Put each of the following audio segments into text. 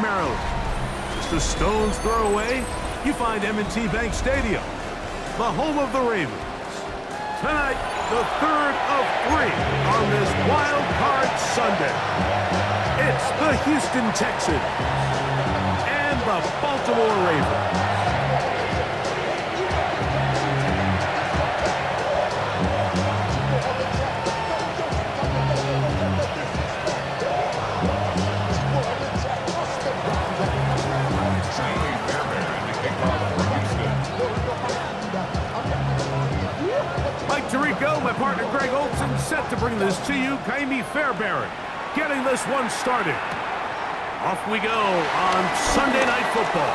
Maryland. Just a stone's throw away, you find M&T Bank Stadium, the home of the Ravens. Tonight, the third of 3 on this Wild Card Sunday. It's the Houston Texans and the Baltimore Ravens. Tirico, my partner Greg Olson, set to bring this to you. Kaimi Fairbairn getting this one started. Off we go on Sunday Night Football.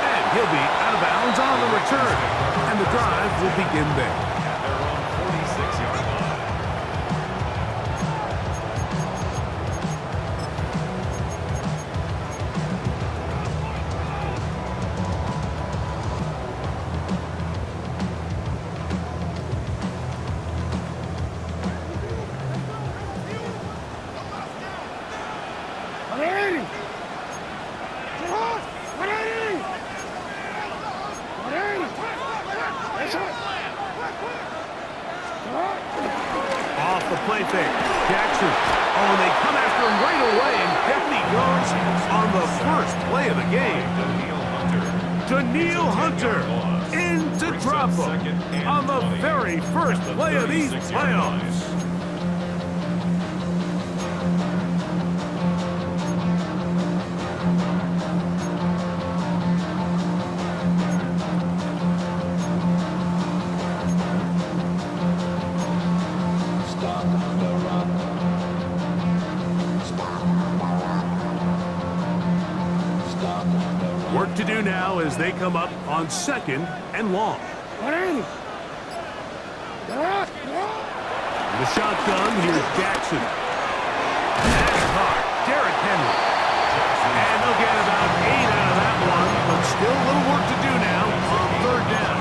And he'll be out of bounds on the return. And the drive will begin there. At their own 46-yard line. Off the play fake. Jackson. Oh, and they come after him right away, and down he goes on the first play of the game. Daniil Hunter in to drop him on the very first play of these playoffs. Work to do now as they come up on 2nd and long. The shotgun, here's Jackson. And caught, Derrick Henry. And they'll get about 8 out of that one, but still a little work to do now on 3rd down.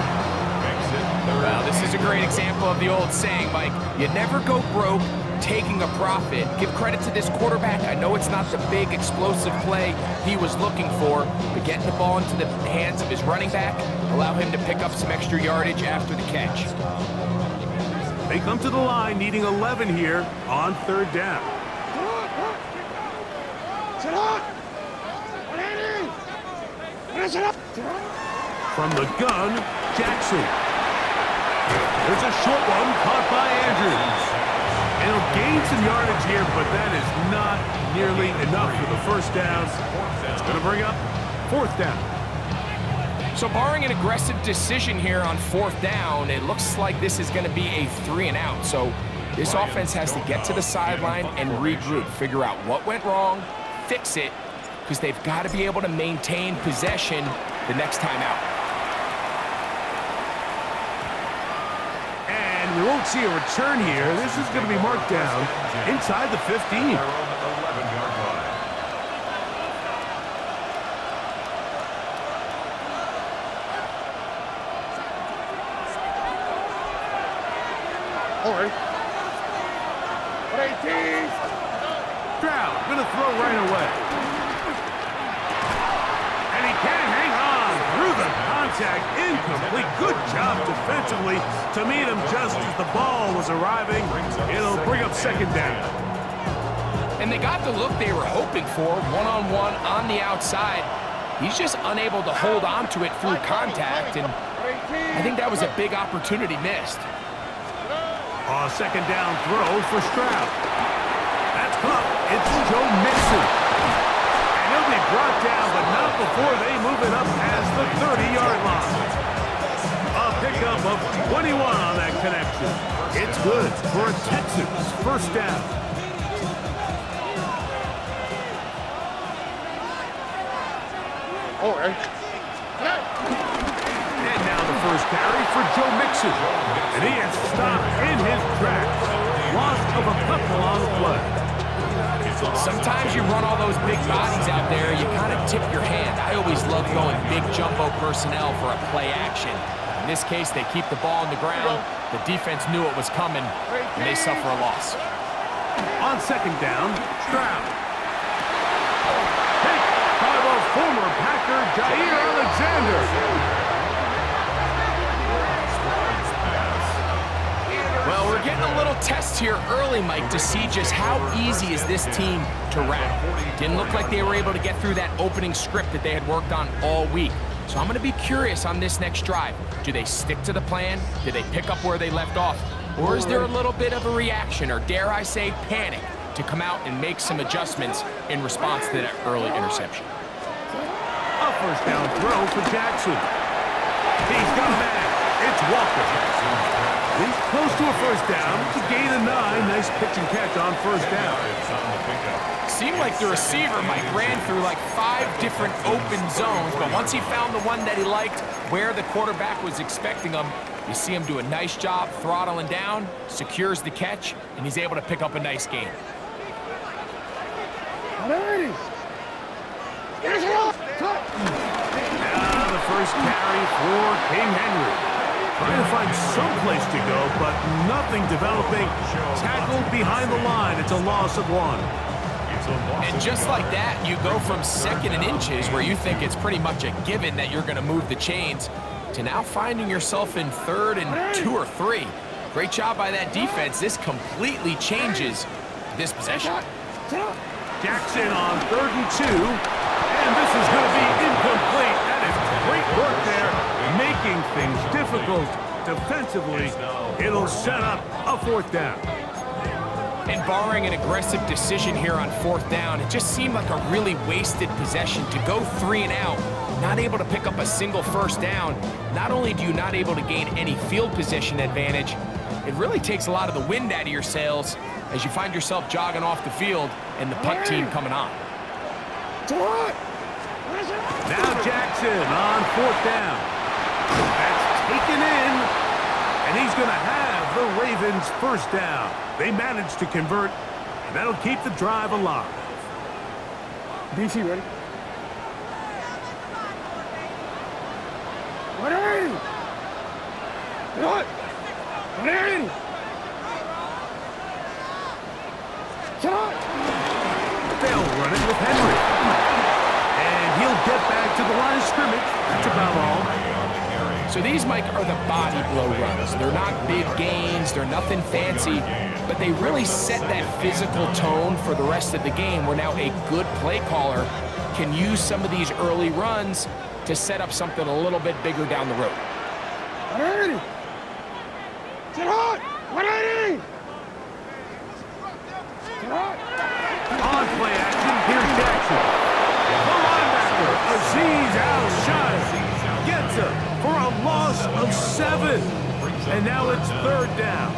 Well, this is a great example of the old saying, Mike. You never go broke taking a profit. Give credit to this quarterback. I know it's not the big explosive play he was looking for, but getting the ball into the hands of his running back, allow him to pick up some extra yardage after the catch. They come to the line needing 11 here on 3rd down. From the gun, Jackson. There's a short one caught by Andrews. And he'll gain some yardage here, but that is not nearly enough for the first down. It's going to bring up 4th down. So barring an aggressive decision here on 4th down, it looks like this is going to be a 3 and out. So this offense has to get to the sideline and regroup, figure out what went wrong, fix it, because they've got to be able to maintain possession the next time out. We won't see a return here. This is going to be marked down inside the 15. Stroud going to throw right away. And he can't hang on through the contact. Incomplete. Good job defensively to meet him just as the ball was arriving. It'll bring up 2nd down. And they got the look they were hoping for, one-on-one on the outside. He's just unable to hold on to it through contact, and I think that was a big opportunity missed. A 2nd down throw for Stroud. That's caught. It's Joe Mixon. And he'll be brought down, but not before they move it up past the 30-yard line. A pickup of 21 on that connection. It's good for a Texans 1st down. And now the first carry for Joe Mixon. And he is stopped in his tracks. Loss of a couple on the play. Sometimes you run all those big bodies out there, you kind of tip your hand. I always love going big jumbo personnel for a play action. In this case, they keep the ball on the ground. The defense knew it was coming, and they suffer a loss. On 2nd down, Stroud. Jair Alexander. Well, we're getting a little test here early, Mike, to see just how easy is this team to rattle. Didn't look like they were able to get through that opening script that they had worked on all week. So I'm going to be curious on this next drive. Do they stick to the plan? Do they pick up where they left off? Or is there a little bit of a reaction, or dare I say panic, to come out and make some adjustments in response to that early interception? A first down throw for Jackson. He's got a man. It's Walker. He's close to a first down. To gain a 9. Nice pitch and catch on first down. Seemed like the receiver, Mike, ran through like 5 different open zones, but once he found the one that he liked, where the quarterback was expecting him, you see him do a nice job throttling down, secures the catch, and he's able to pick up a nice gain. Now the first carry for King Henry. Trying to find some place to go, but nothing developing. Tackled behind the line. It's a loss of 1. And just like that, you go from 2nd and inches, where you think it's pretty much a given that you're going to move the chains, to now finding yourself in 3rd and 2 or 3. Great job by that defense. This completely changes this possession. Jackson on 3rd and 2. And this is going to be incomplete. That is great work there, making things difficult defensively. It'll set up a 4th down. And barring an aggressive decision here on 4th down, it just seemed like a really wasted possession to go 3 and out, not able to pick up a single first down. Not only do you not able to gain any field position advantage, it really takes a lot of the wind out of your sails as you find yourself jogging off the field and the punt team coming on. Now Jackson on 4th down. That's taken in, and he's going to have the Ravens first down. They managed to convert, and that'll keep the drive alive. DC ready? Ready! What? Ready! They'll run it with Henry. And he'll get back to the line of scrimmage. That's about all. So these, Mike, are the body blow runs. They're not big gains. They're nothing fancy. But they really set that physical tone for the rest of the game, where now a good play caller can use some of these early runs to set up something a little bit bigger down the road. Ready! Get hot! Ready! Get hot! On play action, here's Jackson. The linebacker, Azeez Al-Shai, gets him for a loss of 7. And now it's 3rd down.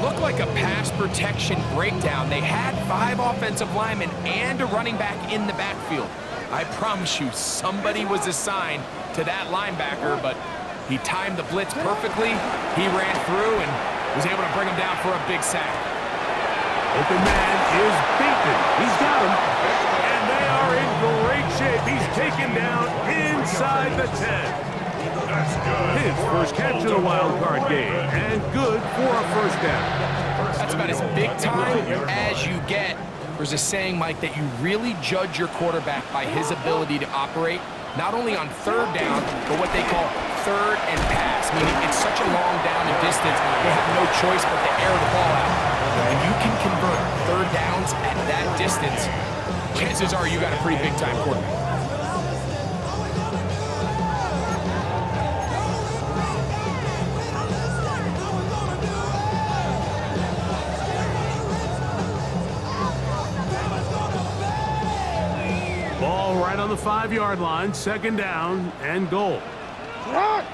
Looked like a pass protection breakdown. They had 5 offensive linemen and a running back in the backfield. I promise you, somebody was assigned to that linebacker, but he timed the blitz perfectly. He ran through and was able to bring him down for a big sack. Open man is beaten. He's got him. And they are in great shape. He's taken down inside the 10. His first catch of the wild card game, and good for a first down. That's about as big time as you get. There's a saying, Mike, that you really judge your quarterback by his ability to operate, not only on 3rd down, but what they call 3rd and pass, meaning it's such a long down and distance, they have no choice but to air the ball out. If you can convert 3rd downs at that distance, chances are you got a pretty big-time quarterback. Ball right on the 5-yard line, 2nd down and goal. Again,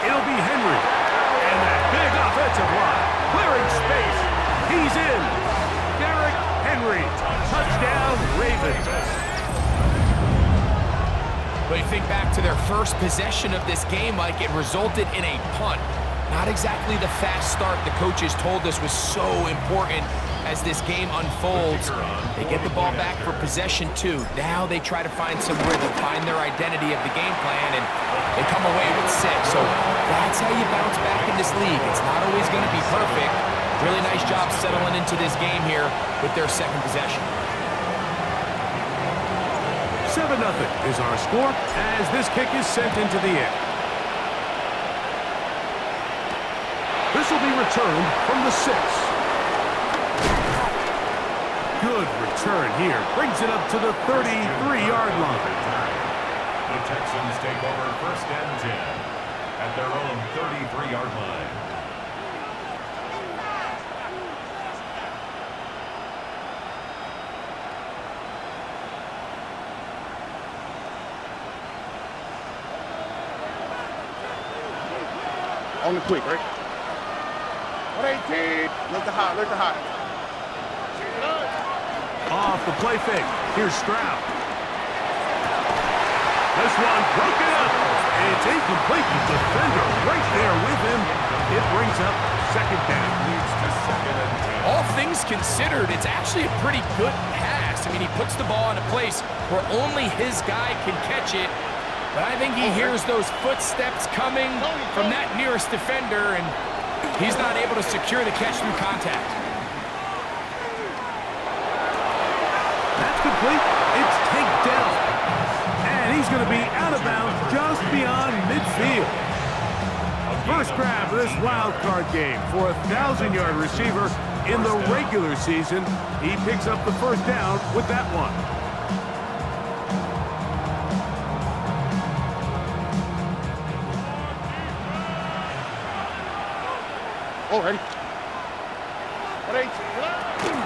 it'll be Henry. And that big offensive line, clearing space. He's in. Derrick Henry, touchdown Ravens. But you think back to their first possession of this game, Mike, it resulted in a punt. Not exactly the fast start the coaches told us was so important as this game unfolds. They get the ball back for possession 2. Now they try to find some rhythm, find their identity of the game plan, and they come away with 6. So that's how you bounce back in this league. It's not always going to be perfect. Really nice job settling into this game here with their 2nd possession. 7-0 is our score as this kick is sent into the air. This will be returned from the 6. Good return here. Brings it up to the 33-yard line. The Texans take over 1st and 10 at their own 33-yard line. On the quick, right? 118. Look to hot. Off the play fake. Here's Stroud. This one broken up. It's incomplete. The defender right there with him. It brings up 2nd down. Leads to 2nd and 10. All things considered, it's actually a pretty good pass. I mean, he puts the ball in a place where only his guy can catch it. But I think he hears those footsteps coming from that nearest defender, and he's not able to secure the catch through contact. That's complete. It's taken down. And he's going to be out of bounds just beyond midfield. First grab of this wild card game for a 1,000-yard receiver in the regular season. He picks up the 1st down with that one. Already.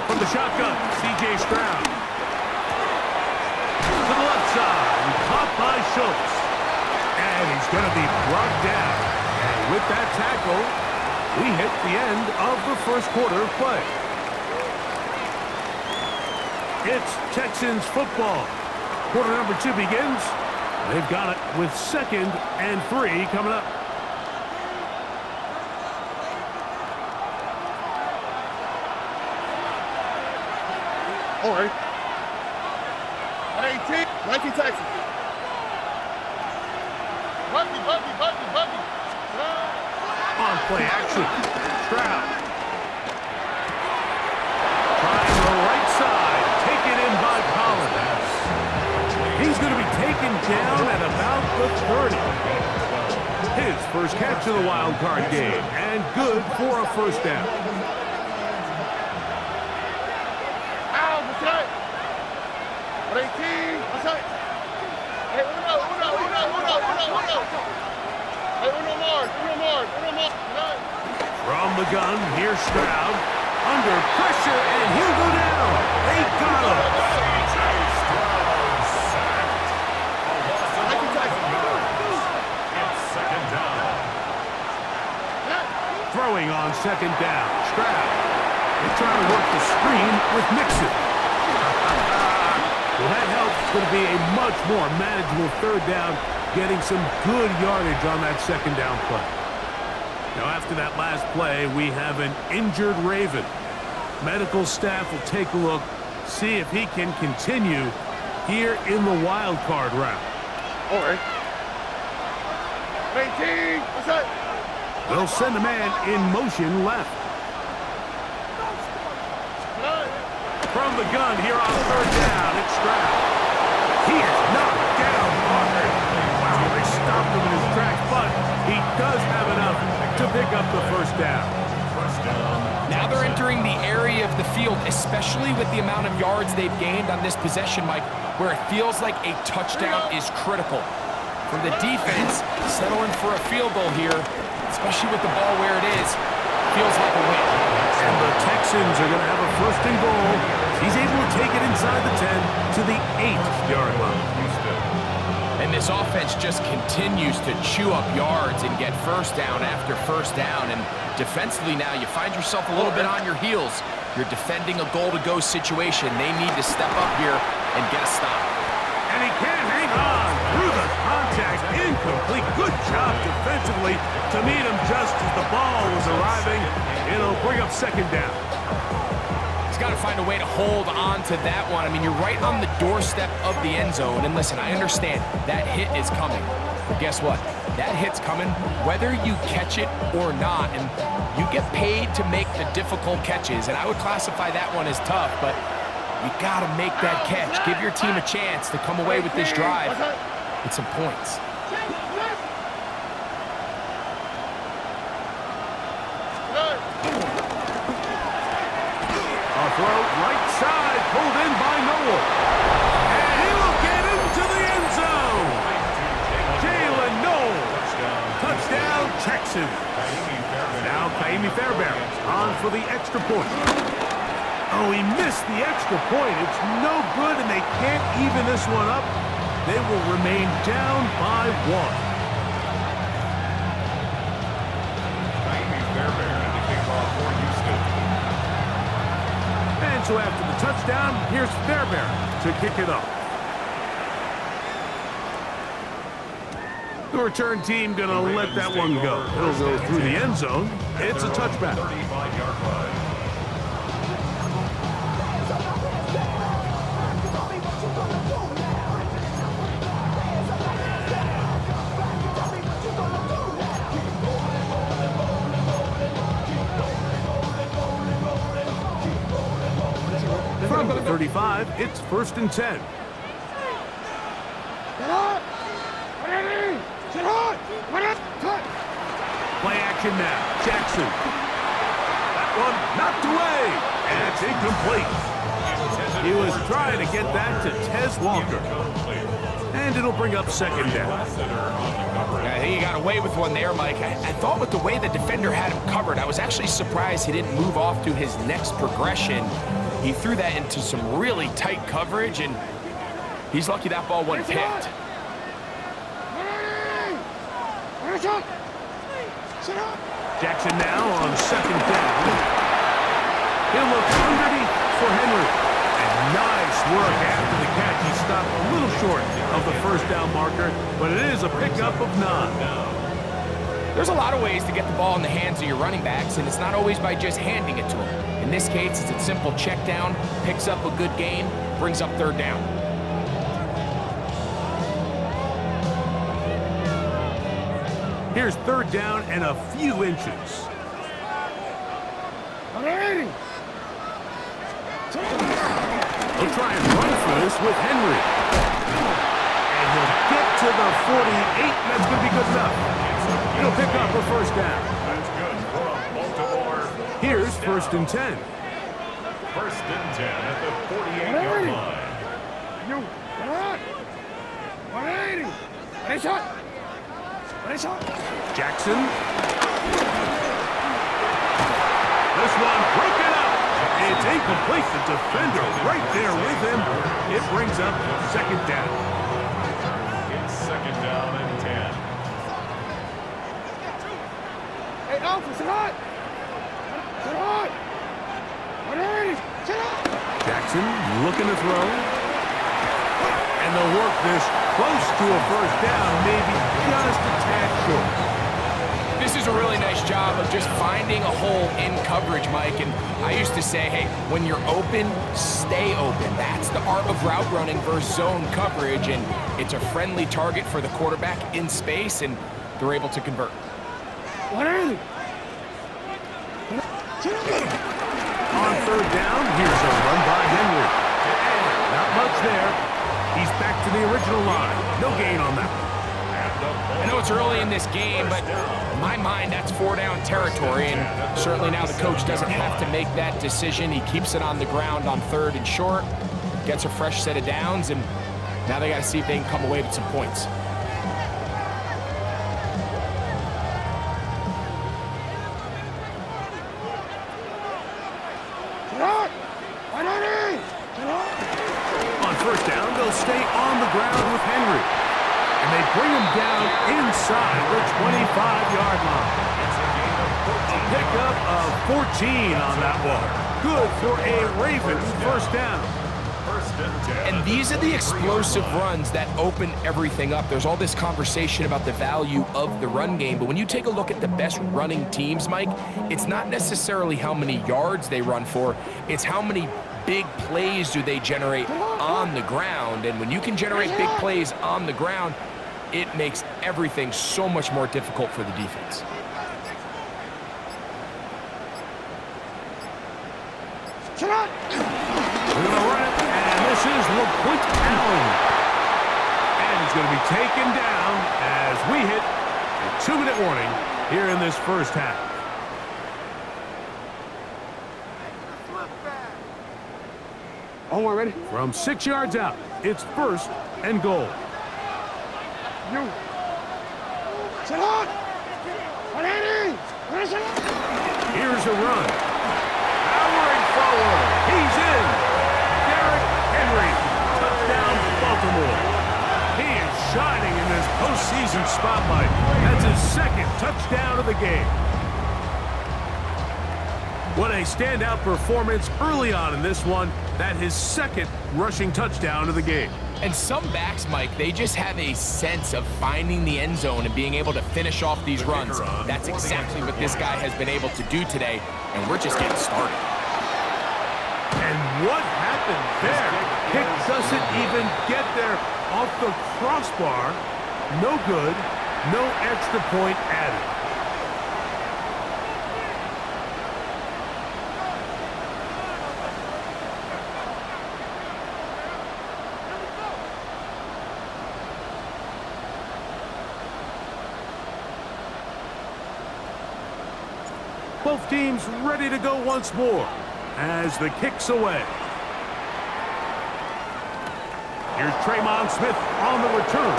From the shotgun, C.J. Stroud. To the left side, caught by Schultz. And he's going to be brought down. And with that tackle, we hit the end of the 1st quarter of play. It's Texans football. Quarter number 2 begins. They've got it with 2nd and 3 coming up. All right. 118. 19 Texans. Buggy. On play action. Stroud. Trying the right side. Taken in by Collins. He's going to be taken down at about the 30. His first catch of the wild card game. And good for a 1st down. From the gun, here's Stroud. Under pressure, and he'll go down. They got him. It's 2nd down. Throwing on 2nd down. Stroud. They're trying to work the screen with Mixon. Well, that helps. It's going to be a much more manageable 3rd down, getting some good yardage on that 2nd down play. Now, after that last play, we have an injured Raven. Medical staff will take a look, see if he can continue here in the wild card round. All right. 18. What's that? They'll send a man in motion left. From the gun here on 3rd down, it's Stroud. He is knocked down hard. Wow, they stopped him in his tracks, but he does have enough to pick up the 1st down. Now they're entering the area of the field, especially with the amount of yards they've gained on this possession, Mike, where it feels like a touchdown is critical. For the defense, settling for a field goal here, especially with the ball where it is, feels like a win. And the Texans are going to have a 1st and goal. He's able to take it inside the 10 to the 8-yard line. And this offense just continues to chew up yards and get 1st down after 1st down. And defensively now, you find yourself a little bit on your heels. You're defending a goal-to-go situation. They need to step up here and get a stop. And he can't hang on through the contact. Incomplete. Good job defensively to meet him just as the ball was arriving. It'll bring up 2nd down. He's got to find a way to hold on to that one. I mean, you're right on the doorstep of the end zone. And listen, I understand that hit is coming. But guess what? That hit's coming whether you catch it or not. And you get paid to make the difficult catches. And I would classify that one as tough. But You got to make that catch. Give your team a chance to come away with this drive with some points. A throw right side, pulled in by Noel. And he will get into the end zone. Jalen Noel. Touchdown, Texans. Now Kaimi Fairbairn on for the extra point. Oh, he missed the extra point. It's no good, and they can't even this one up. They will remain down by 1. And so after the touchdown, here's Fairbairn to kick it off. The return team going to let that one go. It'll go through the end zone. It's a touchback. 35-yard line. From the 35, it's 1st and 10. Play action now. Jackson. That one knocked away. And it's incomplete. He was trying to get that to Tez Walker. And it'll bring up 2nd down. I think he got away with one there, Mike. I thought with the way the defender had him covered, I was actually surprised he didn't move off to his next progression. He threw that into some really tight coverage, and he's lucky that ball wasn't picked. Jackson now on 2nd down. He'll look underneath for Henry. And nice work after the catch. He stopped a little short of the 1st down marker, but it is a pickup of 9. There's a lot of ways to get the ball in the hands of your running backs, and it's not always by just handing it to them. In this case, it's a simple check down, picks up a good gain, brings up 3rd down. Here's 3rd down and a few inches. He'll try and run for this with Henry. And he'll get to the 48, and that's going to be good enough. He'll pick up a 1st down. That's good for Baltimore. Here's 1st and 10. 1st and 10 at the 48-yard line. Jackson. This one broken up. It's incomplete. The defender right there with him. It brings up 2nd down. It's 2nd down and 10. Hey, Alpha, sit hot! Sit hot! Jackson looking to throw. And they'll work this close to a 1st down, maybe just a tad short. This is a really nice job of just finding a hole in coverage, Mike. And I used to say, hey, when you're open, stay open. That's the art of route running versus zone coverage. And it's a friendly target for the quarterback in space, and they're able to convert. On 3rd down, here's a run by Henry. And not much there. He's back to the original line. No gain on that. I know it's early in this game, but in my mind, that's 4-down territory, and certainly now the coach doesn't have to make that decision. He keeps it on the ground on 3rd and short, gets a fresh set of downs, and now they got to see if they can come away with some points. On 1st down, they'll stay on the ground with Henry. And they bring him down inside the 25-yard line. A pickup of 14 on that one. Good for a Ravens 1st down. And these are the explosive runs that open everything up. There's all this conversation about the value of the run game, but when you take a look at the best running teams, Mike, it's not necessarily how many yards they run for, it's how many big plays do they generate on the ground. And when you can generate big plays on the ground, it makes everything so much more difficult for the defense. They're going to run it This is LaQuint Allen. And he's going to be taken down as we hit a 2-minute warning here in this first half. Oh, we're ready? From 6 yards out, it's 1st and goal. You. Sit on! Here's a run. Powering forward. He's in. Derrick Henry. Touchdown, Baltimore. He is shining in this postseason spotlight. That's his 2nd touchdown of the game. What a standout performance early on in this one. That his 2nd rushing touchdown of the game. And some backs, Mike, they just have a sense of finding the end zone and being able to finish off these runs. That's exactly what this guy has been able to do today, and we're just getting started. And what happened there? Kick doesn't even get there off the crossbar. No good. No extra point added. Both teams ready to go once more as the kick's away. Here's Tremon Smith on the return.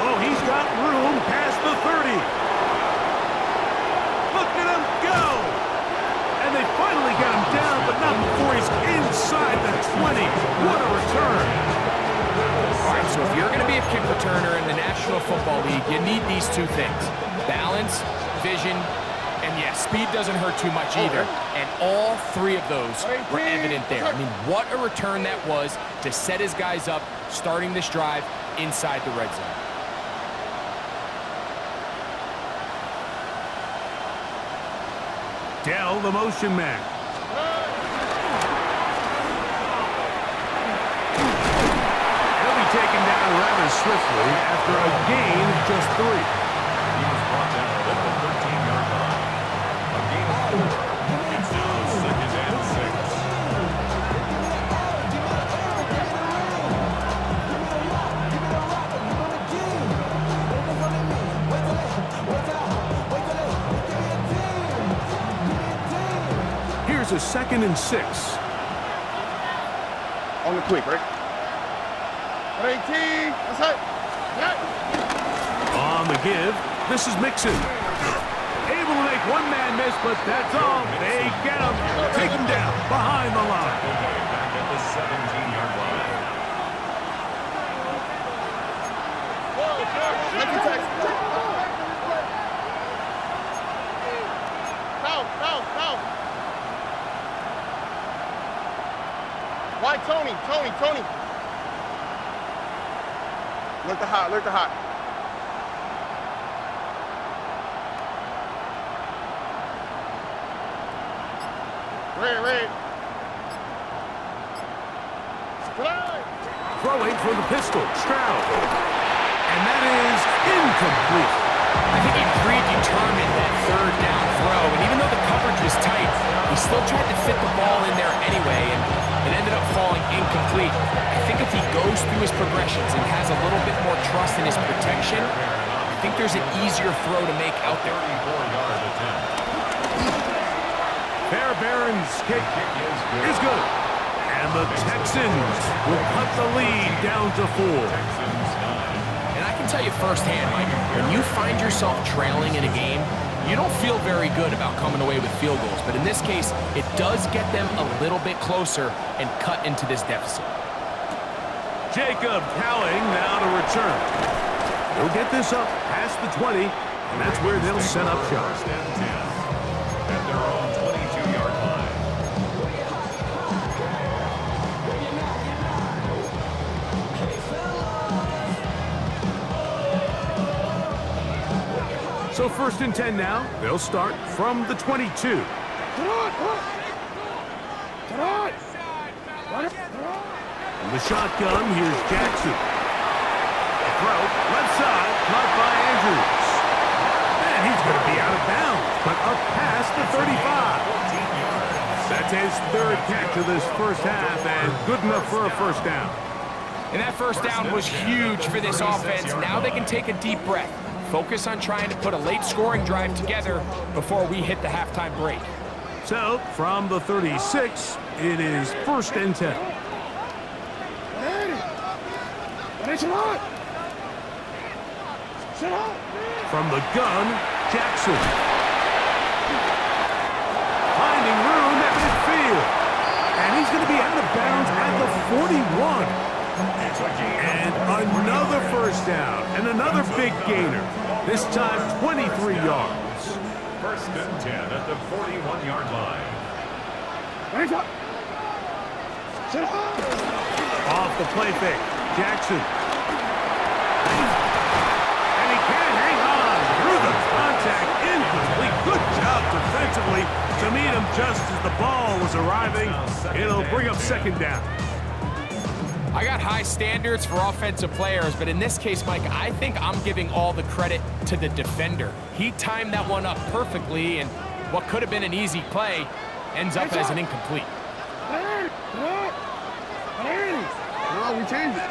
Oh, he's got room past the 30. Look at him go! And they finally get him down, but not before he's inside the 20. What a return! All right, so if you're going to be a kick returner in the National Football League, you need these 2 things: balance, vision, and yeah, speed doesn't hurt too much either. And all 3 of those were evident there. I mean, what a return that was to set his guys up, starting this drive inside the red zone. Dell, the motion man. He'll be taken down rather swiftly after a gain of just 3. He was brought down at the 13-yard line. A gain of 4. It's now 2nd and 6. Here's a 2nd and 6. On the quick, right? 18. That's it. On the give, this is Mixon. Able to make one man miss, but that's all. They get him. Take him down behind the line. Back at the 17-yard line. Why Tony? Look the hot. Red. Throwing for the pistol, Stroud. And that is incomplete. I think he predetermined that 3rd down throw, and even though the coverage was tight, he still tried to fit the ball in there anyway, and it ended up falling incomplete. I think if he goes through his progressions and has a little bit more trust in his protection, I think there's an easier throw to make out there. 34-yard attempt. Fairbairn's kick is good. And the Texans will cut the lead down to 4. And I can tell you firsthand, Mike, when you find yourself trailing in a game, you don't feel very good about coming away with field goals. But in this case, it does get them a little bit closer and cut into this deficit. Jacob Cowling now to return. They'll get this up past the 20, and that's where they'll set up shop. 1st and 10 at their own 22-yard line. So 1st and 10 now. They'll start from the 22. From the shotgun, here's Jackson. Throw, left side, caught by Andrews. And he's going to be out of bounds, but up past the 35. 14 yards. That's his third catch of this first half, and good enough for a first down. And that first down was huge for this offense. Now they can take a deep breath. Focus on trying to put a late scoring drive together before we hit the halftime break. So, from the 36, it is 1st and 10. From the gun, Jackson. Finding room at midfield. And he's going to be out of bounds at the 41. And another first down. And another big gainer. This time 23 yards. 1st and 10 at the 41-yard line. Off the play fake. Jackson. And he can't hang on through the contact. Incomplete. Good job defensively to meet him just as the ball was arriving. It'll bring up 2nd down. I got high standards for offensive players, but in this case, Mike, I think I'm giving all the credit to the defender. He timed that one up perfectly, and what could have been an easy play ends up as an incomplete. No, we changed it.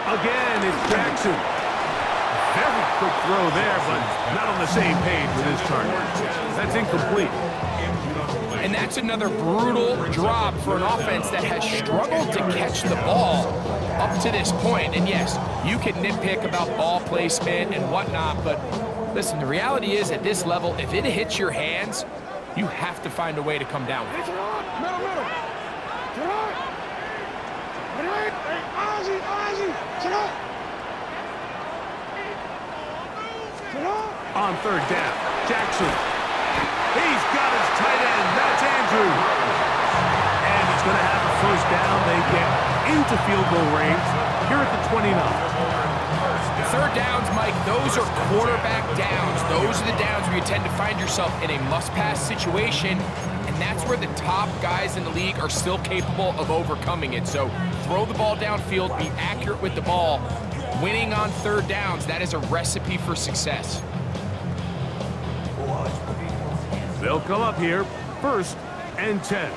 Again, it's Jackson. Very quick throw there, but not on the same page with his target. That's incomplete. And that's another brutal drop for an offense that has struggled to catch the ball up to this point. And yes, you can nitpick about ball placement and whatnot, but listen, the reality is at this level, if it hits your hands, you have to find a way to come down with it. On 3rd down, Jackson. He's got his tight end. That's Andrew. And he's going to have a first down. They get into field goal range here at the 29. 3rd downs, Mike, those are quarterback downs. Those are the downs where you tend to find yourself in a must-pass situation, and that's where the top guys in the league are still capable of overcoming it. So throw the ball downfield, be accurate with the ball. Winning on 3rd downs, that is a recipe for success. They'll come up here, 1st and 10.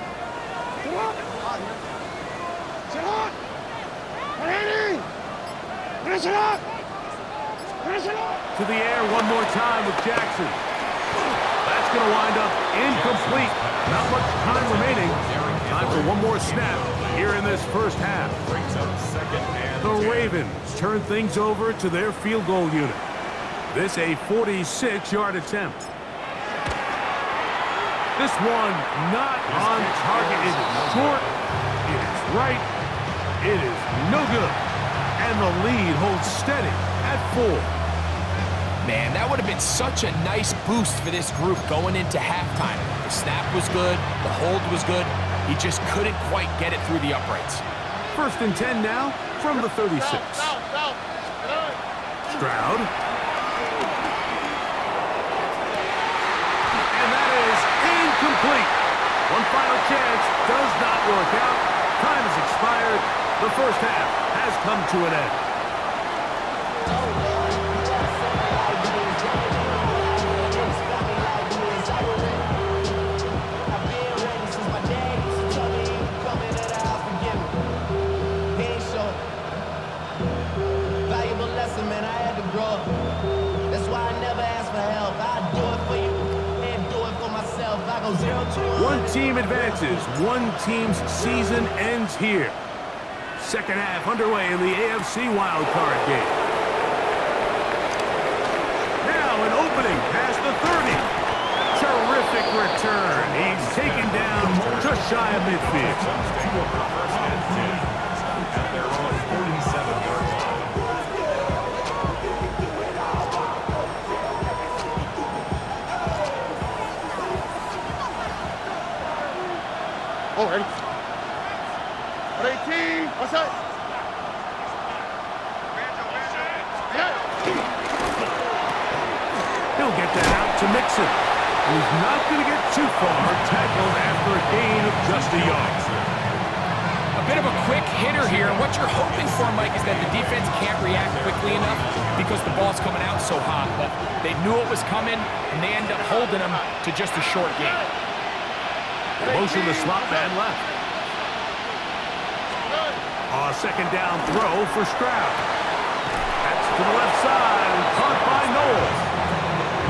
To the air one more time with Jackson. That's going to wind up incomplete. Not much time remaining. Time for one more snap here in this first half. The Ravens turn things over to their field goal unit. This a 46-yard attempt. This one not on target. It is short. It is right. It is no good. And the lead holds steady at 4. Man, that would have been such a nice boost for this group going into halftime. The snap was good. The hold was good. He just couldn't quite get it through the uprights. 1st and 10 now from the 36. Stroud. Complete. One final chance does not work out. Time has expired. The first half has come to an end. Valuable lesson, man. I had to grow up. That's why I never ask for help. I do it for you. One team advances. One team's season ends here. Second half underway in the AFC wildcard game. Now an opening past the 30. Terrific return. He's taken down just shy of midfield. At their own 47-yard line. Oh, ready? 18. What's that? He'll get that out to Mixon. He's not going to get too far. Tackled after a gain of just a yard. A bit of a quick hitter here, and what you're hoping for, Mike, is that the defense can't react quickly enough because the ball's coming out so hot, but they knew it was coming, and they end up holding them to just a short game. Motion the slot man left. Second down throw for Stroud. That's to the left side, caught by Knowles.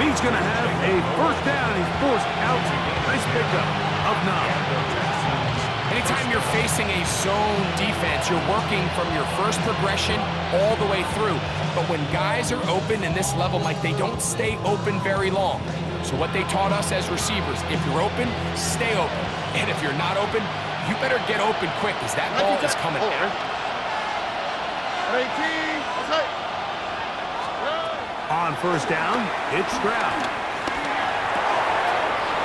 He's going to have a first down. He's forced out. Nice pickup of 9. Anytime you're facing a zone defense, you're working from your first progression all the way through. But when guys are open in this level, Mike, they don't stay open very long. So what they taught us as receivers, if you're open, stay open. And if you're not open, you better get open quick because that ball is coming out. On first down, it's Stroud.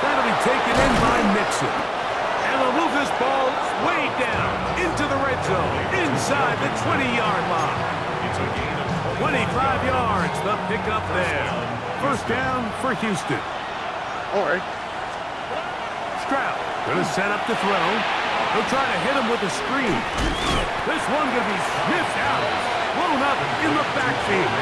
That'll be taken in by Mixon. And they'll move this ball way down into the red zone, inside the 20-yard line. 25 yards, the pickup there. First down for Houston. All right. Stroud going to set up the throw. He'll try to hit him with a screen. This one going to be sniffed out, blown up in the backfield.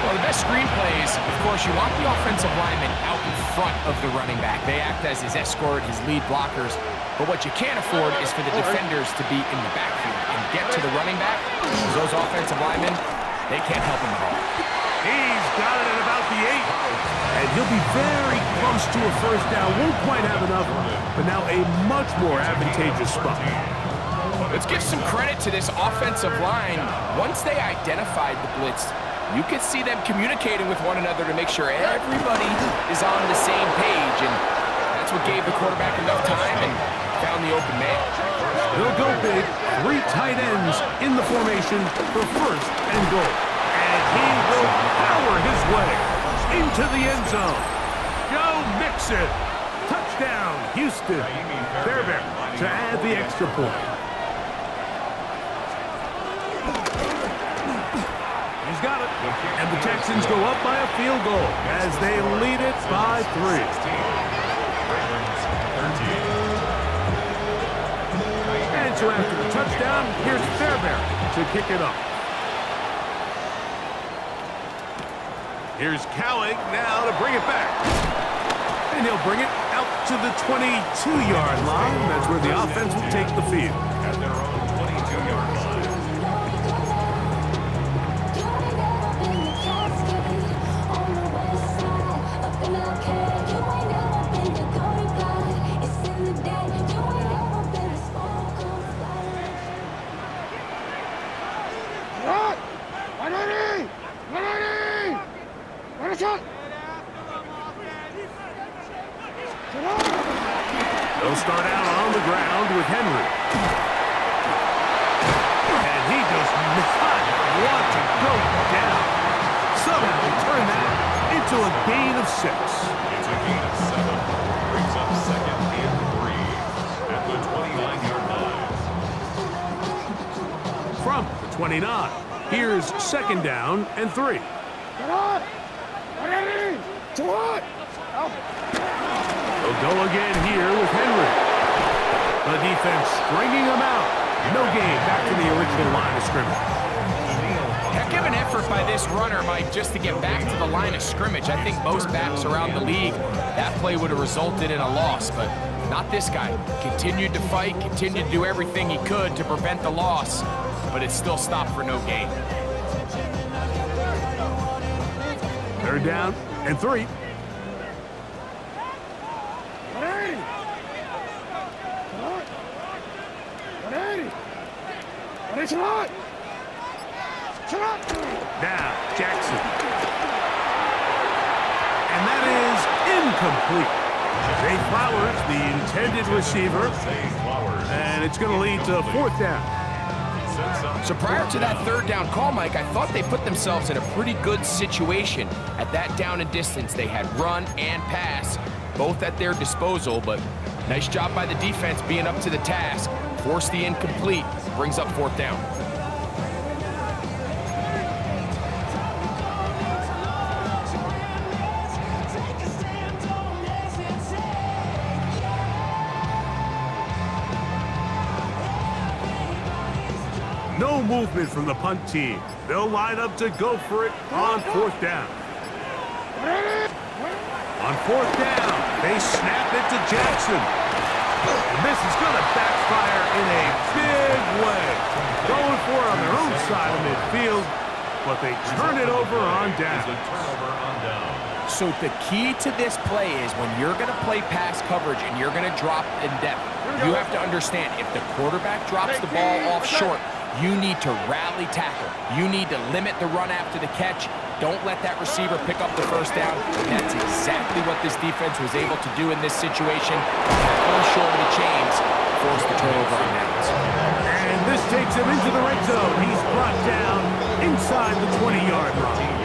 Well, the best screen plays, of course, you want the offensive lineman out in front of the running back. They act as his escort, his lead blockers. But what you can't afford is for the defenders to be in the backfield and get to the running back. Those offensive linemen, they can't help him at all. He's got it at about the 8. And he'll be very close to a first down. Won't quite have enough, but now a much more advantageous spot. Let's give some credit to this offensive line. Once they identified the blitz, you could see them communicating with one another to make sure everybody is on the same page, and that's what gave the quarterback enough time and found the open man. They'll go big, 3 tight ends in the formation for first and goal. And he will power his way into the end zone. Joe Mixon. Touchdown, Houston. Fairbairn to add the extra point. He's got it. And the Texans go up by a field goal as they lead it by 3. And so after the touchdown, here's Fairbairn to kick it off. Here's Cowing now to bring it back. And he'll bring it out to the 22-yard line. That's where the offense will take the field. At their own 22-yard line. They'll start out on the ground with Henry. And he does not want to go down. Somehow he turned that into a gain of 6. It's a gain of 7. Brings up second and 3 at the 29-yard line. From the 29, here's second down and 3. They'll go again here with Henry. The defense stringing him out. No gain back to the original line of scrimmage. Heck of an effort by this runner, Mike, just to get back to the line of scrimmage. I think most backs around the league, that play would have resulted in a loss, but not this guy. Continued to fight, continued to do everything he could to prevent the loss, but it still stopped for no gain. Third down and 3. Now, Jackson. And that is incomplete. Zay Flowers, the intended receiver. And it's going to lead to 4th down. So prior to that third down call, Mike, I thought they put themselves in a pretty good situation at that down and distance. They had run and pass, both at their disposal, but nice job by the defense being up to the task. Forced the incomplete, brings up 4th down. movement from the punt team. They'll line up to go for it on 4th down. On 4th down, they snap it to Jackson. And this is going to backfire in a big way. Going for it on their own side of midfield, but they turn it over on down. So the key to this play is when you're going to play pass coverage and you're going to drop in depth, you have to understand if the quarterback drops the ball off short, you need to rally tackle. You need to limit the run after the catch. Don't let that receiver pick up the 1st down. And that's exactly what this defense was able to do in this situation. Tackle short of the chains, force the turnover on downs. And this takes him into the red zone. He's brought down inside the 20-yard line.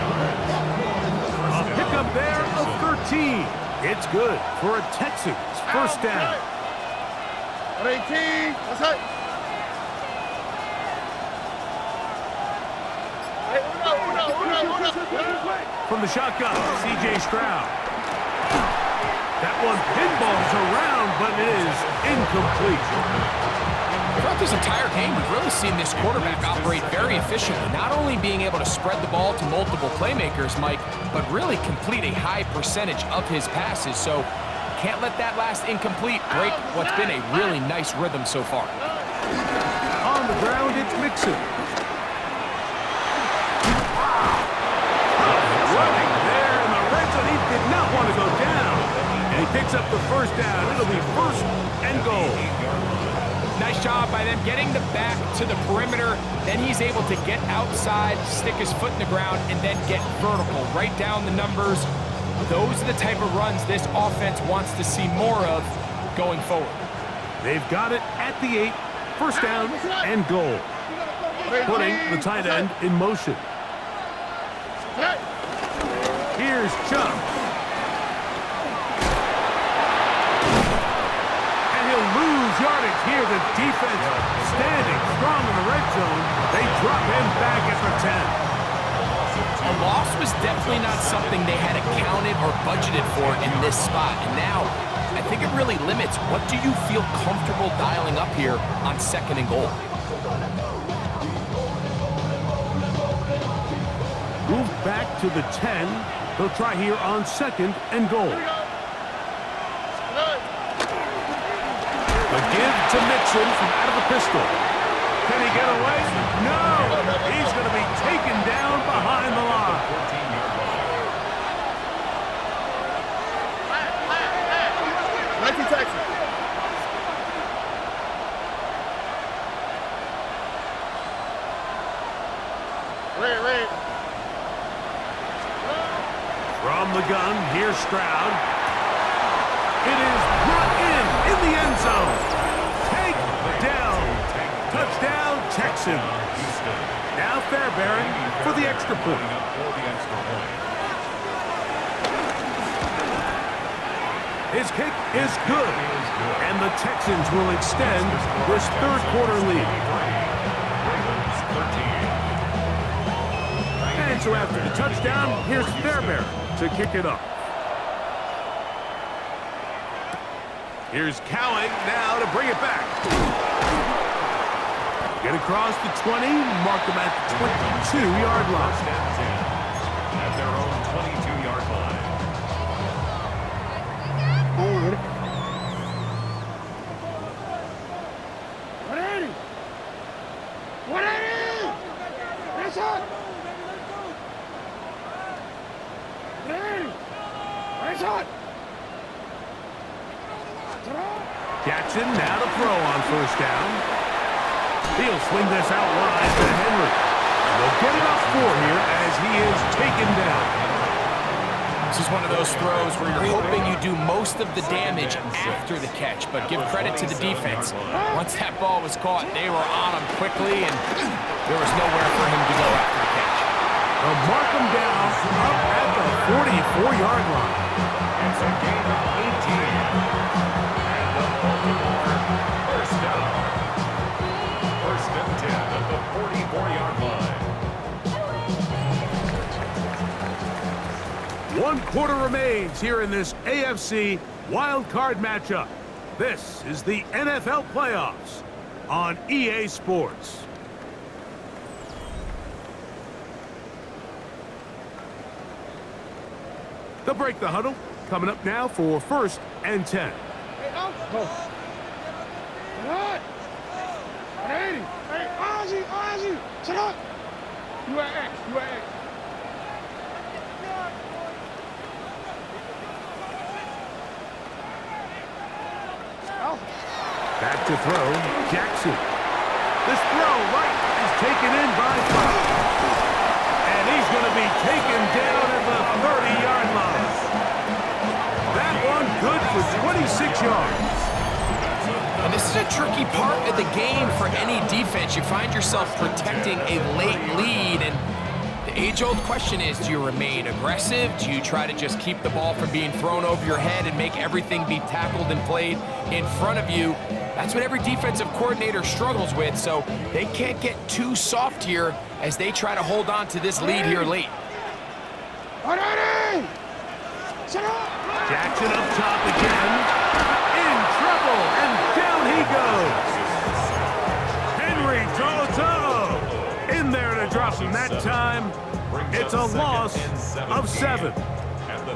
A pickup there of 13. It's good for a Texans 1st down. 18. Let's hit. From the shotgun, C.J. Stroud. That one pinballs around, but it is incomplete. Throughout this entire game, we've really seen this quarterback operate very efficiently, not only being able to spread the ball to multiple playmakers, Mike, but really complete a high percentage of his passes. So can't let that last incomplete break what's been a really nice rhythm so far. On the ground, it's Mixon. Running there in the red zone. He did not want to go down. And he picks up the 1st down. It'll be 1st and goal. Nice job by them getting the back to the perimeter. Then he's able to get outside, stick his foot in the ground, and then get vertical. Right down the numbers. Those are the type of runs this offense wants to see more of going forward. They've got it at the 8. 1st down and goal. Putting the tight end in motion. Here's Chubb. And he'll lose yardage here. The defense standing strong in the red zone. They drop him back at the 10. A loss was definitely not something they had accounted or budgeted for in this spot. And now, I think it really limits what do you feel comfortable dialing up here on 2nd and goal. Moved back to the 10. They'll try here on 2nd and goal. The give to Mixon from out of the pistol. Can he get away? No! He's going to be taken down behind the line. Texas. Red. From the gun, here's Stroud. It is brought in the end zone. Take down. Touchdown, Texans. Now Fairbairn for the extra point. His kick is good. And the Texans will extend this 3rd quarter lead. And so after the touchdown, here's Fairbairn to kick it up. Here's Cowan now to bring it back. Get across the 20, mark them at the 22-yard line. At their own 22-yard line. Jackson now to throw on 1st down. He'll swing this out wide to Henry. And they'll get it off 4 here as he is taken down. This is one of those throws where you're hoping you do most of the damage after the catch, but give credit to the defense. Once that ball was caught, they were on him quickly, and there was nowhere for him to go after the catch. They'll mark him down up at the 44-yard line. It's a gain of 18. And the Baltimore 1st down. 1st and 10 at the 44-yard line. 1 quarter remains here in this AFC wild card matchup. This is the NFL playoffs on EA Sports. They'll break the huddle. Coming up now for 1st and 10. Hey, out. Go. Hot. 180. Hey, Ozzy. Shut up. You at X. Out. Back to throw, Jackson. This throw right is taken in by Fox. And he's going to be taken down at the 30-yard line. That one good for 26 yards. And this is a tricky part of the game for any defense. You find yourself protecting a late lead, and the age-old question is, do you remain aggressive? Do you try to just keep the ball from being thrown over your head and make everything be tackled and played in front of you? That's what every defensive coordinator struggles with, so they can't get too soft here as they try to hold on to this lead here late. Jackson up top again. In trouble, and down he goes. Henry Toto in there to drop him that time. It's a loss of 7.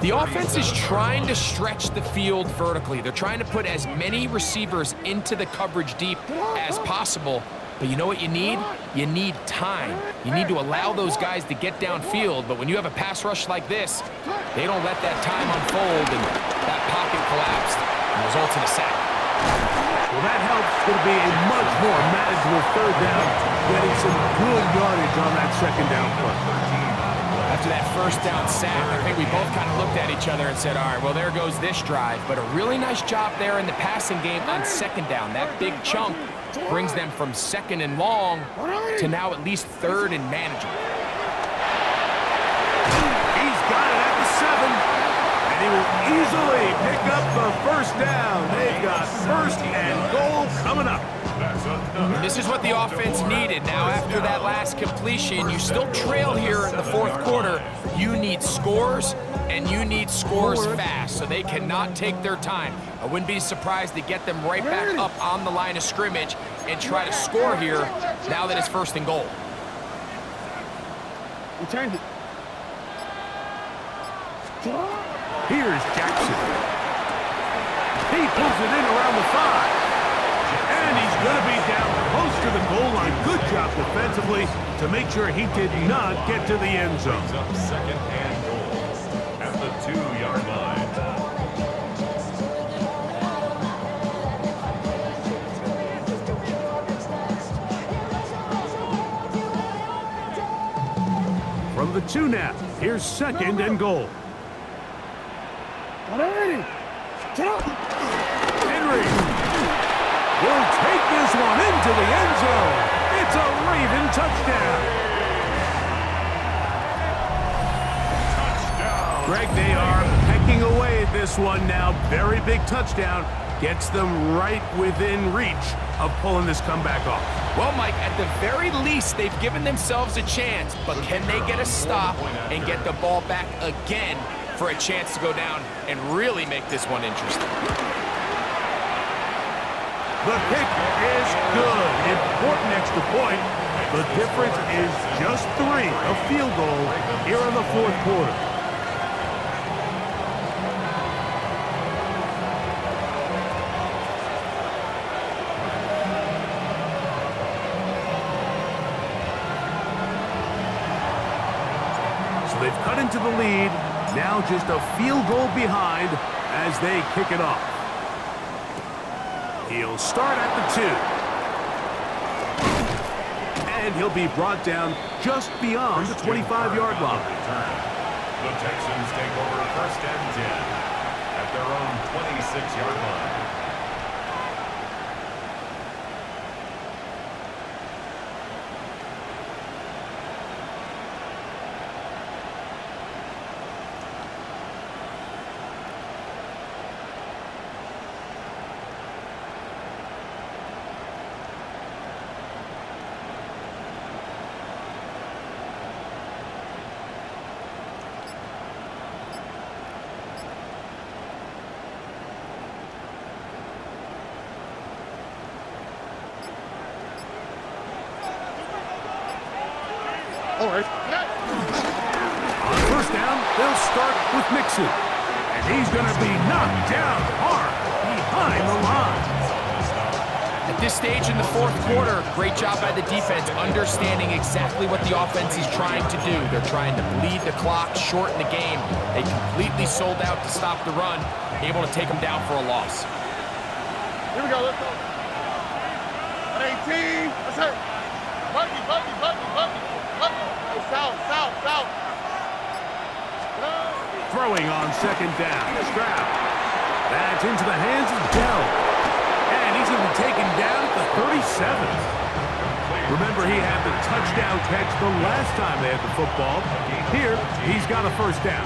The offense is trying to stretch the field vertically. They're trying to put as many receivers into the coverage deep as possible. But you know what you need? You need time. You need to allow those guys to get downfield. But when you have a pass rush like this, they don't let that time unfold, and that pocket collapsed and results in a sack. Well, that helps. It's going to be a much more manageable 3rd down, getting some good yardage on that 2nd down play. After that 1st down sack, I think we both kind of looked at each other and said, all right, well, there goes this drive. But a really nice job there in the passing game on 2nd down. That big chunk brings them from 2nd and long to now at least 3rd and manageable. He's got it at the 7, and he will easily pick up the 1st down. They've got 1st and goal coming up. And this is what the offense needed. Now, after that last completion, you still trail here in the 4th quarter. You need scores, and you need scores fast, so they cannot take their time. I wouldn't be surprised to get them right back up on the line of scrimmage and try to score here now that it's 1st and goal. Return it. Here's Jackson. He pulls it in around the 5. And he's going to be down close to the goal line. Good job defensively to make sure he did not get to the end zone. Up 2nd and goal at the 2-yard line. From the 2 now, here's 2nd and goal. Henry will take this one into the end zone. It's a Raven touchdown. Greg, they are pecking away at this one now. Very big touchdown. Gets them right within reach of pulling this comeback off. Well, Mike, at the very least, they've given themselves a chance, but can they get a stop and get the ball back again for a chance to go down and really make this one interesting? The kick is good. Important extra point. The difference is just 3. A field goal here in the 4th quarter. So they've cut into the lead. Now just a field goal behind as they kick it off. He'll start at the 2. And he'll be brought down just beyond the 25-yard line. The Texans take over 1st and 10 at their own 26-yard line. All right. On 1st down, they'll start with Mixon. And he's going to be knocked down hard behind the line. At this stage in the fourth quarter, great job by the defense, understanding exactly what the offense is trying to do. They're trying to bleed the clock, shorten the game. They completely sold out to stop the run, able to take them down for a loss. Here we go, let's go. 18, let's hit. Buggy. Hey, south. Throwing on second down. Stroud. That's into the hands of Dell. And he's going to be taken down at the 37. Remember, he had the touchdown catch the last time they had the football. Here, he's got a first down.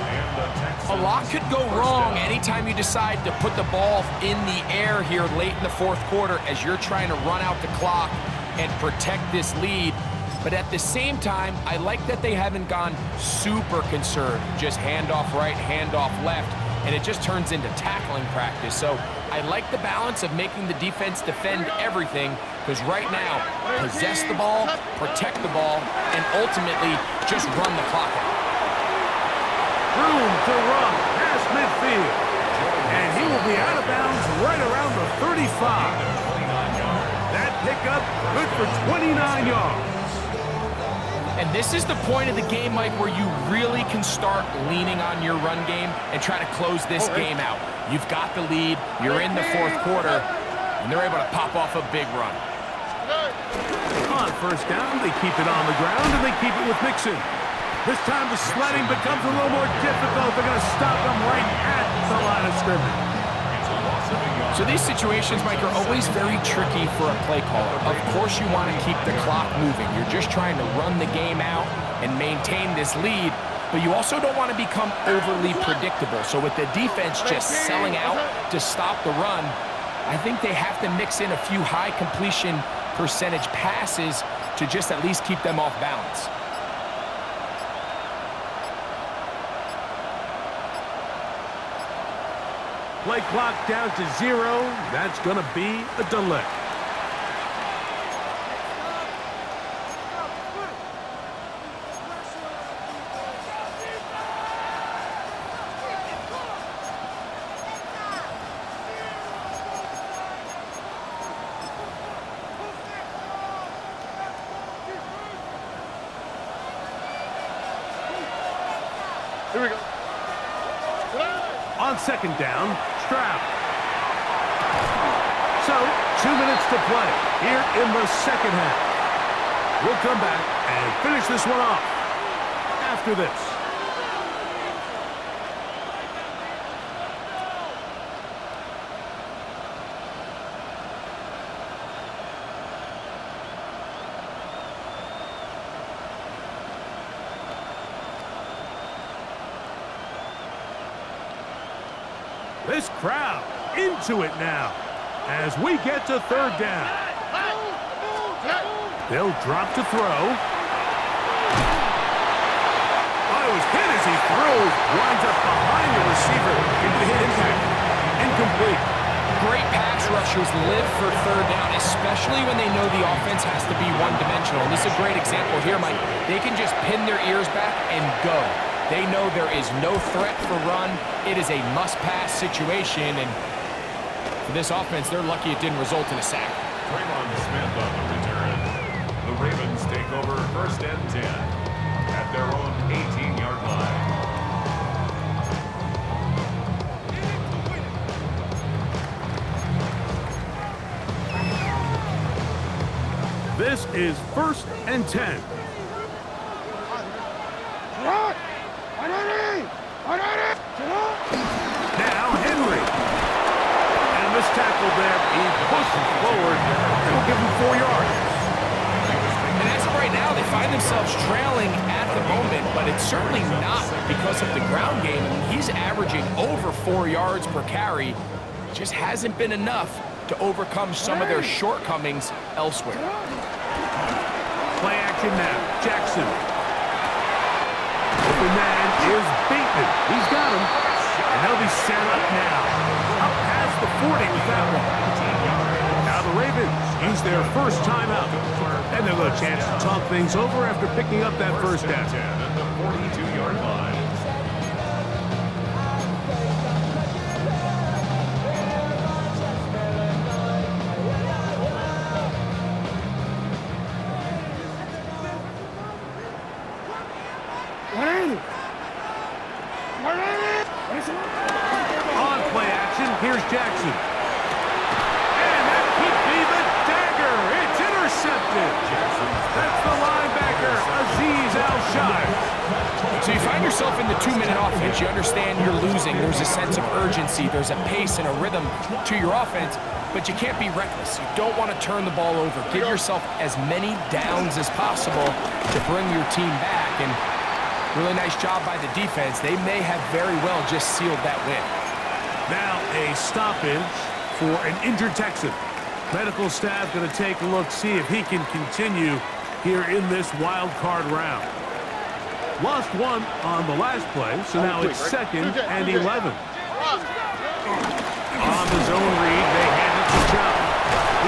A lot could go wrong anytime you decide to put the ball in the air here late in the fourth quarter as you're trying to run out the clock and protect this lead. But at the same time, I like that they haven't gone super conservative, just handoff right, handoff left, and it just turns into tackling practice. So I like the balance of making the defense defend everything, because right now, possess the ball, protect the ball, and ultimately just run the clock out. Room to run past midfield. And he will be out of bounds right around the 35. That pickup good for 29 yards. And this is the point of the game, Mike, where you really can start leaning on your run game and try to close this game out. You've got the lead, you're in the fourth quarter, and they're able to pop off a big run. On first down, they keep it on the ground, and they keep it with Mixon. This time the sledding becomes a little more difficult. They're going to stop them right at the line of scrimmage. So these situations, Mike, are always very tricky for a play caller. Of course you want to keep the clock moving. You're just trying to run the game out and maintain this lead, but you also don't want to become overly predictable. So with the defense just selling out to stop the run, I think they have to mix in a few high completion percentage passes to just at least keep them off balance. Play clock down to 0. That's going to be a delay. Here we go. On second down, Stroud. So, 2 minutes to play here in the second half. We'll come back and finish this one off after this. This crowd into it now as we get to third down. They'll drop to throw. Oh, it was hit as he throws. Winds up behind the receiver into the hit impact. Incomplete. Great pass rushers live for third down, especially when they know the offense has to be one-dimensional. And this is a great example here, Mike. They can just pin their ears back and go. They know there is no threat for run. It is a must-pass situation, and for this offense, they're lucky it didn't result in a sack. Draymond Smith on the return. The Ravens take over first and 10 at their own 18-yard line. This is first and 10. Now Henry. And this tackle there, he pushes forward. It'll give him 4 yards. And as of right now, they find themselves trailing at the moment, but it's certainly not because of the ground game. I mean, he's averaging over 4 yards per carry. Just hasn't been enough to overcome some of their shortcomings elsewhere. Play action now. Jackson. Open man is Bateman. He's got him. And they'll be set up now. Up past the 40 with that one. Now the Ravens use their first timeout. And they'll have a chance to talk things over after picking up that first down. At the 42-yard line. Here's Jackson. And that could be the dagger. It's intercepted. That's the linebacker, Azeez Al-Shire. So you find yourself in the 2-minute offense. You understand you're losing. There's a sense of urgency. There's a pace and a rhythm to your offense, but you can't be reckless. You don't want to turn the ball over. Give yourself as many downs as possible to bring your team back. And really nice job by the defense. They may have very well just sealed that win. Now a stoppage for an injured Texan. Medical staff going to take a look, see if he can continue here in this wild card round. Lost one on the last play, so now it's 2nd and 11. On the zone read, they hand it to Chubb.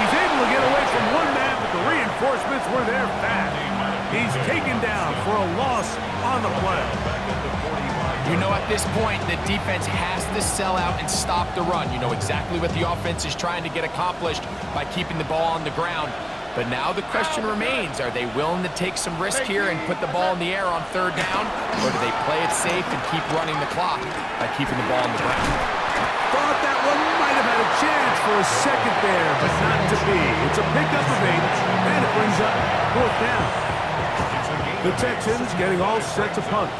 He's able to get away from one man, but the reinforcements were there fast. He's taken down for a loss on the play. You know, at this point, the defense has to sell out and stop the run. You know exactly what the offense is trying to get accomplished by keeping the ball on the ground. But now the question remains, are they willing to take some risk here and put the ball in the air on 3rd down? Or do they play it safe and keep running the clock by keeping the ball on the ground? Thought that one might have had a chance for a second there, but not to be. It's a pickup of 8, and it brings up 4th down. The Texans getting all set to punt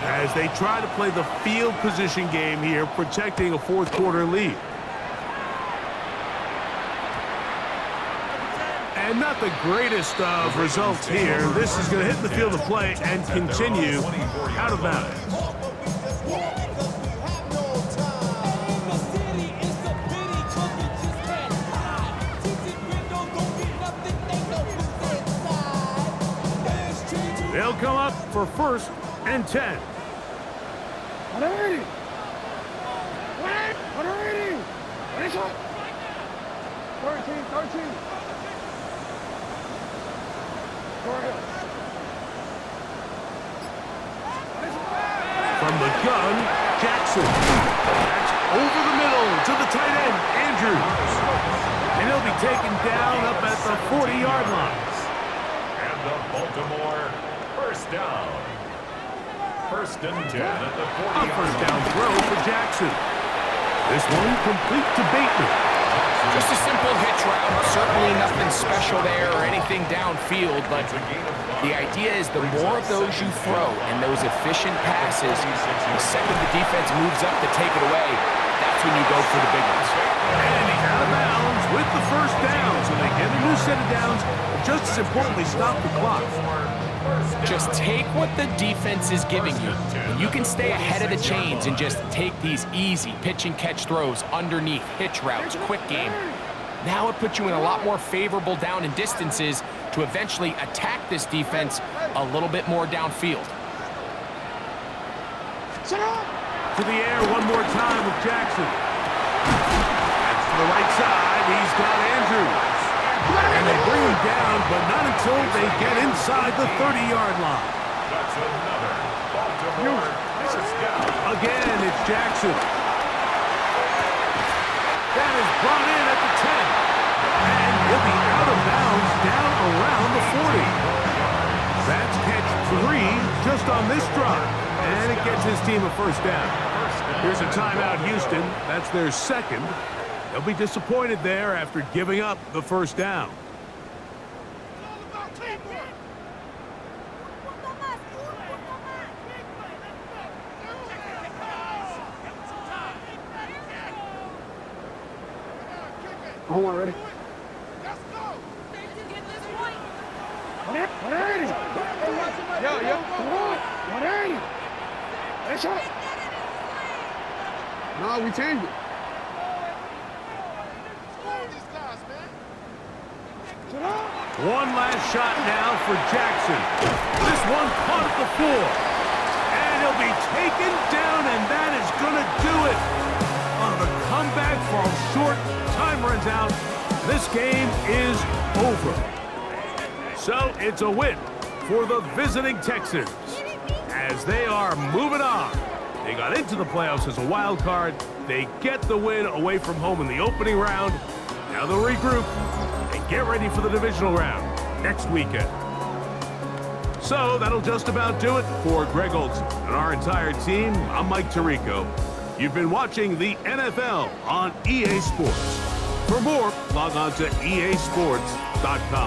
as they try to play the field position game here, protecting a 4th quarter lead. And not the greatest of results here. This is going to hit the field of play and continue out of bounds. They'll come up for 1st and 10. 180. 180. 13. From the gun, Jackson. That's over the middle to the tight end, Andrews. And he'll be taken down up at the 40-yard line. And the Baltimore 1st down. 1st and 10 at the 40. A 1st down throw for Jackson. This one complete to Bateman. Just a simple hitch route. Certainly nothing special there or anything downfield, but the idea is the more of those you throw and those efficient passes, the second the defense moves up to take it away, that's when you go for the big ones. And he's out of bounds with the 1st down. So they get a new set of downs, but just as importantly, stop the clock. Just take what the defense is giving you. And you can stay ahead of the chains and just take these easy pitch and catch throws underneath, hitch routes, quick game. Now it puts you in a lot more favorable down and distances to eventually attack this defense a little bit more downfield. To the air one more time with Jackson. That's to the right side. He's got Andrews. And they bring him down, but not until they get inside the 30-yard line. That's another Baltimore 1st down. Again, it's Jackson. That is brought in at the 10. And he'll be out of bounds down around the 40. That's catch 3 just on this drive. And it gets his team a 1st down. Here's a timeout, Houston. That's their 2nd. They'll be disappointed there after giving up the 1st down. Hold on, ready? Let's go! 180. Yo. 180. That's up. No, we changed it. One last shot now for Jackson. This one caught at the floor. And he'll be taken down, and that is going to do it. On the comeback falls short. Time runs out. This game is over. So it's a win for the visiting Texans as they are moving on. They got into the playoffs as a wild card. They get the win away from home in the opening round. Now they'll regroup and get ready for the divisional round next weekend. So that'll just about do it for Greg Olson and our entire team. I'm Mike Tirico. You've been watching the NFL on EA Sports. For more, log on to easports.com.